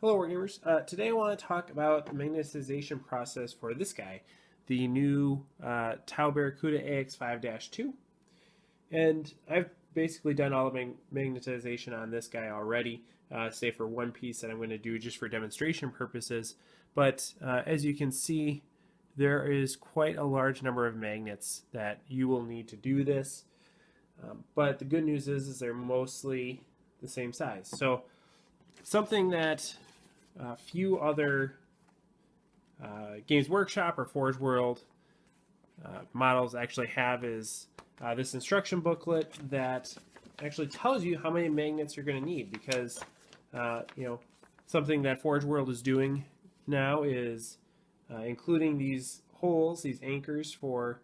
Hello, Wargamers. Today I want to talk about the magnetization process for this guy, the new Barracuda Ax-5-2. And I've basically done all the magnetization on this guy already, save for one piece that I'm going to do just for demonstration purposes. But as you can see, there is quite a large number of magnets that you will need to do this. But the good news is they're mostly the same size. So something that few other Games Workshop or Forge World models actually have is this instruction booklet that actually tells you how many magnets you're going to need, because something that Forge World is doing now is including these holes, these anchors for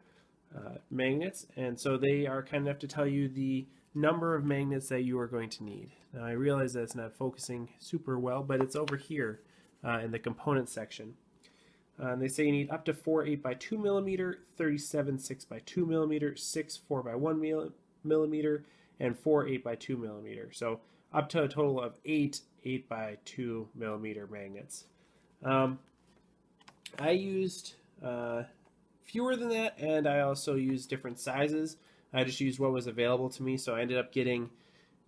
magnets, and so they are kind enough to tell you the number of magnets that you are going to need. Now I realize that it's not focusing super well, but it's over here in the component section. And they say you need up to 4 8x2 millimeter, 37 6x2 millimeter, 6 4x1 millimeter, and 4 8x2 millimeter. So up to a total of 8 8x2 millimeter magnets. I used fewer than that, and I also used different sizes. I just used what was available to me, so I ended up getting,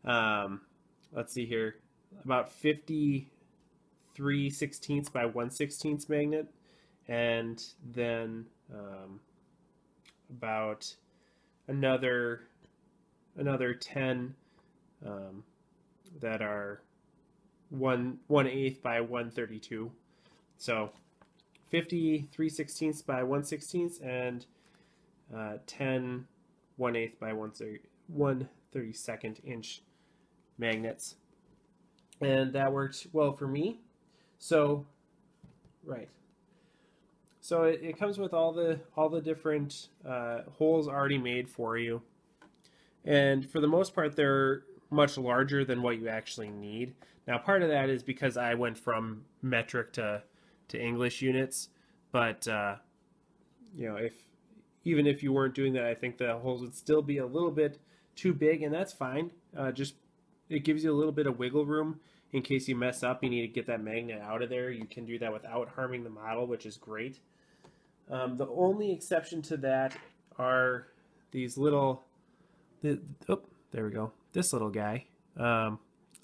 let's see here, about 53 16ths by 1/16 magnet, and then about another 10 that are 1/8 by 1/32. So 53 16ths by 1/16 and 10 1/8 by 1/32 inch magnets, and that worked well for me. So so it comes with all the different holes already made for you, and for the most part they're much larger than what you actually need. Now part of that is because I went from metric to English units, but even if you weren't doing that, I think the holes would still be a little bit too big, and that's fine. Just it gives you a little bit of wiggle room in case you mess up, you need to get that magnet out of there. You can do that without harming the model, which is great. The only exception to that are these little, there we go, this little guy.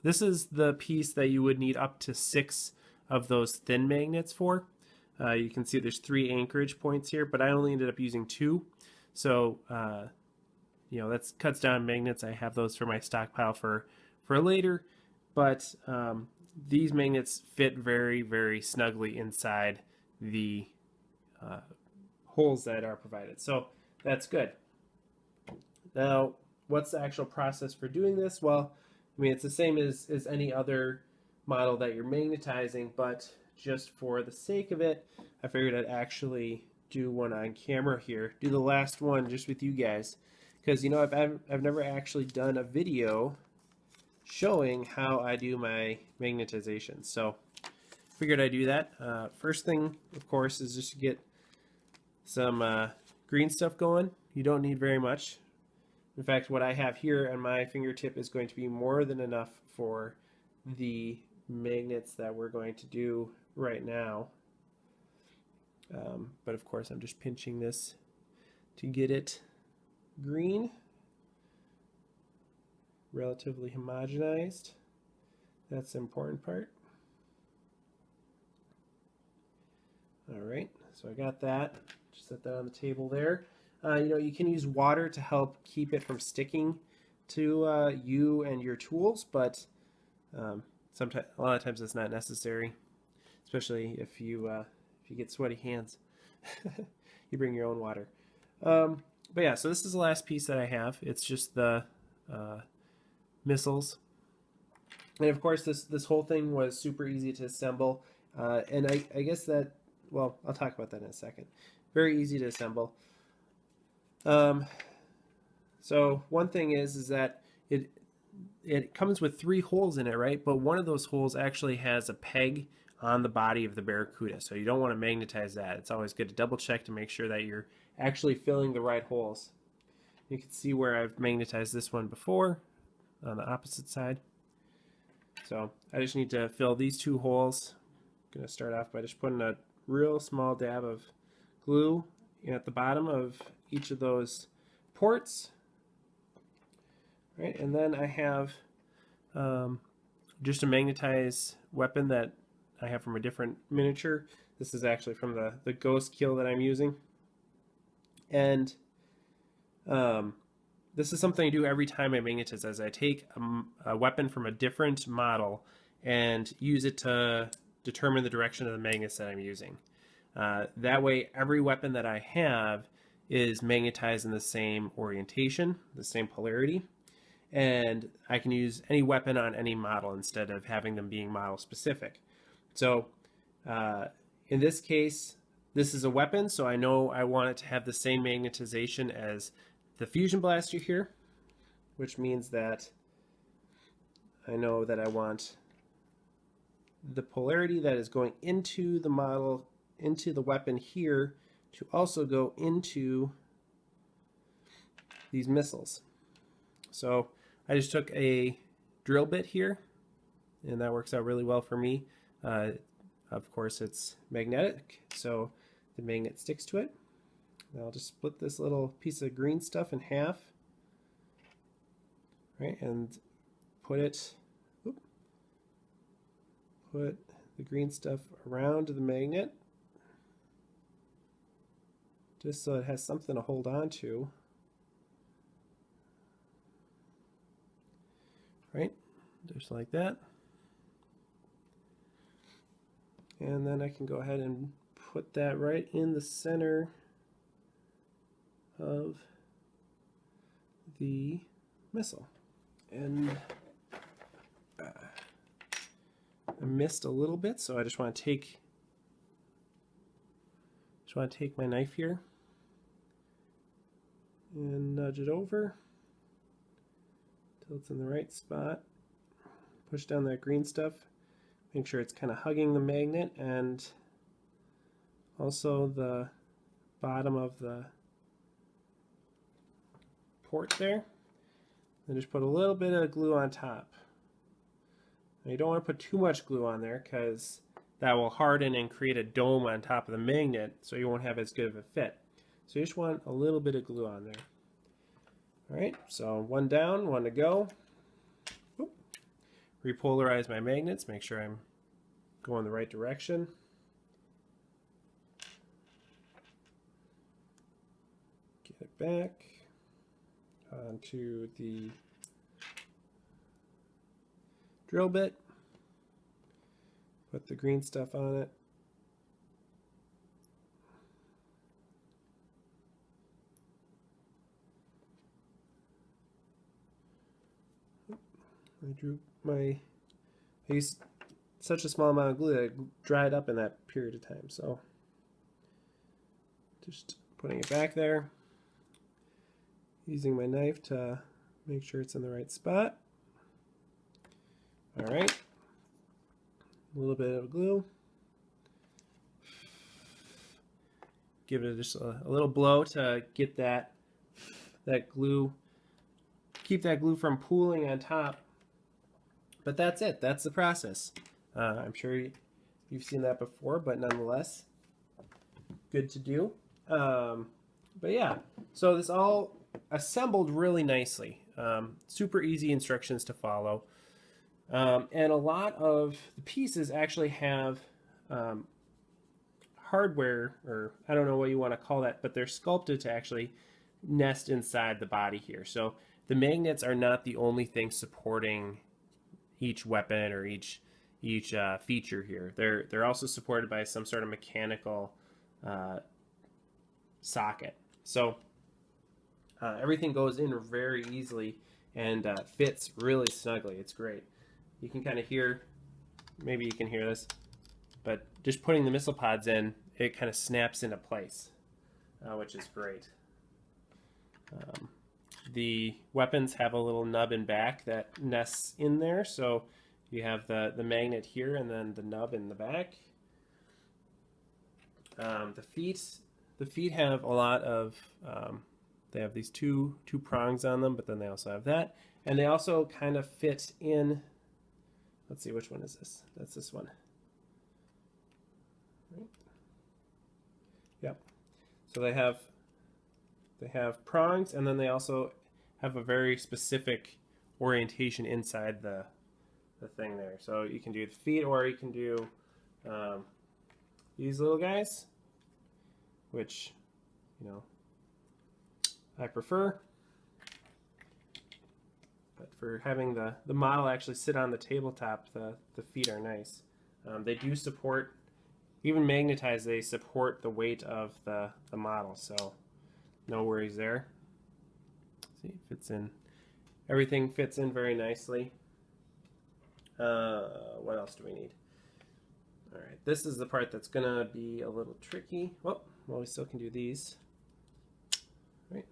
This is the piece that you would need up to 6 of those thin magnets for. You can see there's 3 anchorage points here, but I only ended up using 2. So, that cuts down magnets. I have those for my stockpile for later, but these magnets fit very, very snugly inside the holes that are provided. So that's good. Now, what's the actual process for doing this? Well, I mean, it's the same as any other model that you're magnetizing, but just for the sake of it, I figured I'd actually do one on camera here, do the last one just with you guys, because I've never actually done a video showing how I do my magnetization. So figured I'd do that. First thing, of course, is just to get some green stuff going. You don't need very much. In fact, what I have here on my fingertip is going to be more than enough for the magnets that we're going to do right now. But of course, I'm just pinching this to get it green, relatively homogenized. That's the important part. All right, so I got that. Just set that on the table there. You can use water to help keep it from sticking to you and your tools, but sometimes, a lot of times, it's not necessary, especially if you get sweaty hands. You bring your own water. But yeah, so this is the last piece that I have. It's just the missiles, and of course, this whole thing was super easy to assemble. And I guess that, well, I'll talk about that in a second. Very easy to assemble. So one thing is that it comes with 3 holes in it, right? But one of those holes actually has a peg on the body of the Barracuda, so you don't want to magnetize that. It's always good to double check to make sure that you're actually filling the right holes. You can see where I've magnetized this one before on the opposite side. So I just need to fill these two holes. I'm going to start off by just putting a real small dab of glue at the bottom of each of those ports. Right, and then I have just a magnetized weapon that I have from a different miniature. This is actually from the ghost kill that I'm using. And this is something I do every time I magnetize, as I take a weapon from a different model and use it to determine the direction of the magnets that I'm using. That way, every weapon that I have is magnetized in the same orientation, the same polarity, and I can use any weapon on any model instead of having them being model specific. So in this case, this is a weapon, so I know I want it to have the same magnetization as the fusion blaster here, which means that I know that I want the polarity that is going into the model, into the weapon here, to also go into these missiles. So I just took a drill bit here, and that works out really well for me. Of course, it's magnetic, so the magnet sticks to it. And I'll just split this little piece of green stuff in half, right, and put the green stuff around the magnet, just so it has something to hold on to. Right, just like that. And then I can go ahead and put that right in the center of the missile. And I missed a little bit, so I just want to take my knife here and nudge it over until it's in the right spot. Push down that green stuff. Make sure it's kind of hugging the magnet and also the bottom of the port there. And just put a little bit of glue on top. Now you don't want to put too much glue on there because that will harden and create a dome on top of the magnet, so you won't have as good of a fit. So you just want a little bit of glue on there. Alright, so one down, one to go. Oop. Repolarize my magnets, make sure I'm going the right direction. Get it back onto the drill bit. Put the green stuff on it. I used such a small amount of glue that it dried up in that period of time, so just putting it back there, using my knife to make sure it's in the right spot. All right, a little bit of glue. Give it just a little blow to get that glue, keep that glue from pooling on top. But that's it. That's the process. I'm sure you've seen that before, but nonetheless, good to do. But yeah, so this all assembled really nicely. Super easy instructions to follow. And a lot of the pieces actually have hardware, or I don't know what you want to call that, but they're sculpted to actually nest inside the body here. So the magnets are not the only thing supporting each weapon or each feature here. They're also supported by some sort of mechanical socket. So everything goes in very easily and fits really snugly. It's great. You can kind of hear, maybe you can hear this, but just putting the missile pods in, it kind of snaps into place, which is great. The weapons have a little nub in back that nests in there, so you have the magnet here and then the nub in the back. The feet have a lot of, they have these two prongs on them, but then they also have that, and they also kind of fit in let's see, which one is this? That's this one. Right. Yep. So they have prongs, and then they also have a very specific orientation inside the thing there. So you can do the feet, or you can do these little guys, which, you know, I prefer. But for having the model actually sit on the tabletop, the feet are nice. They do support, even magnetized, they support the weight of the model, so no worries there. See, it fits in. Everything fits in very nicely. What else do we need? All right, this is the part that's gonna be a little tricky. Well, we still can do these. Right.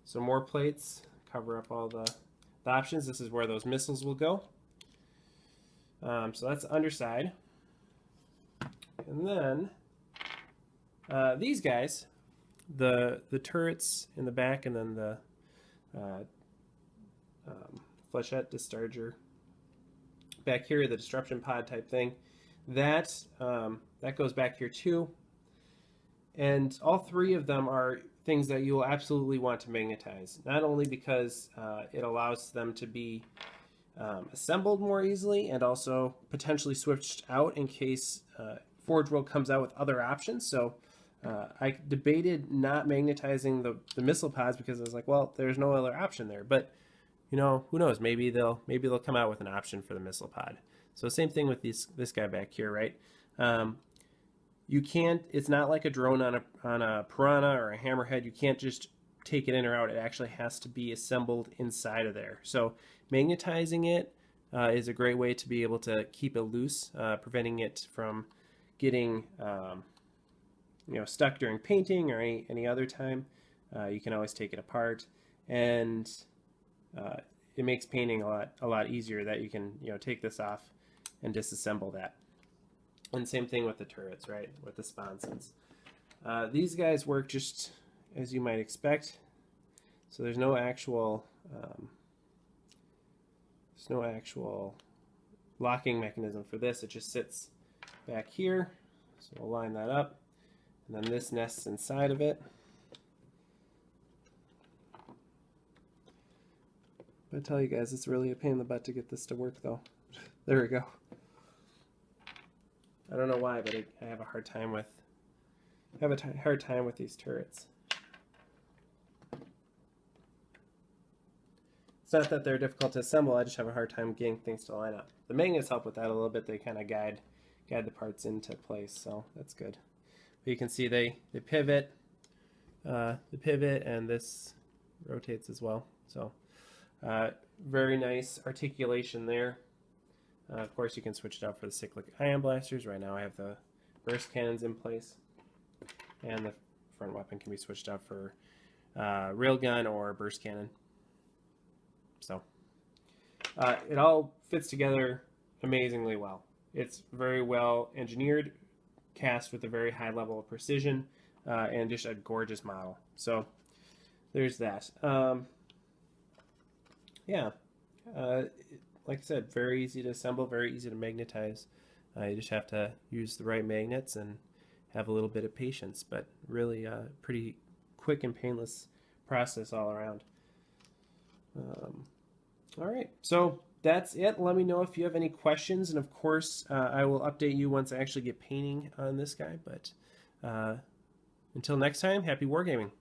So more plates cover up all the options. This is where those missiles will go. So that's the underside. And then these guys, the turrets in the back, and then the flechette discharger back here, the disruption pod type thing, that goes back here too. And all three of them are things that you will absolutely want to magnetize, not only because it allows them to be assembled more easily, and also potentially switched out in case forgeworld comes out with other options. So I debated not magnetizing the missile pods because I was like, well, there's no other option there. But you know, who knows? Maybe they'll come out with an option for the missile pod. So same thing with this guy back here, right? You can't. It's not like a drone on a piranha or a hammerhead. You can't just take it in or out. It actually has to be assembled inside of there. So magnetizing it is a great way to be able to keep it loose, preventing it from getting you know, stuck during painting or any other time. You can always take it apart, and it makes painting a lot easier that you can, you know, take this off and disassemble that. And same thing with the turrets, right? With the sponsons. These guys work just as you might expect. So there's no actual locking mechanism for this. It just sits back here. So we'll line that up, and then this nests inside of it. But I tell you guys, it's really a pain in the butt to get this to work, though. There we go. I don't know why, but I have a hard time with these turrets. It's not that they're difficult to assemble. I just have a hard time getting things to line up. The magnets help with that a little bit. They kind of guide the parts into place, so that's good. But you can see they pivot, and this rotates as well. So very nice articulation there. Of course, you can switch it out for the cyclic ion blasters. Right now I have the burst cannons in place, and the front weapon can be switched out for railgun or burst cannon. So it all fits together amazingly well. It's very well engineered, cast with a very high level of precision, and just a gorgeous model. So there's that. Yeah. Like I said, very easy to assemble, very easy to magnetize. You just have to use the right magnets and have a little bit of patience, but really pretty quick and painless process all around. All right, so that's it. Let me know if you have any questions, and of course I will update you once I actually get painting on this guy. But until next time, happy wargaming.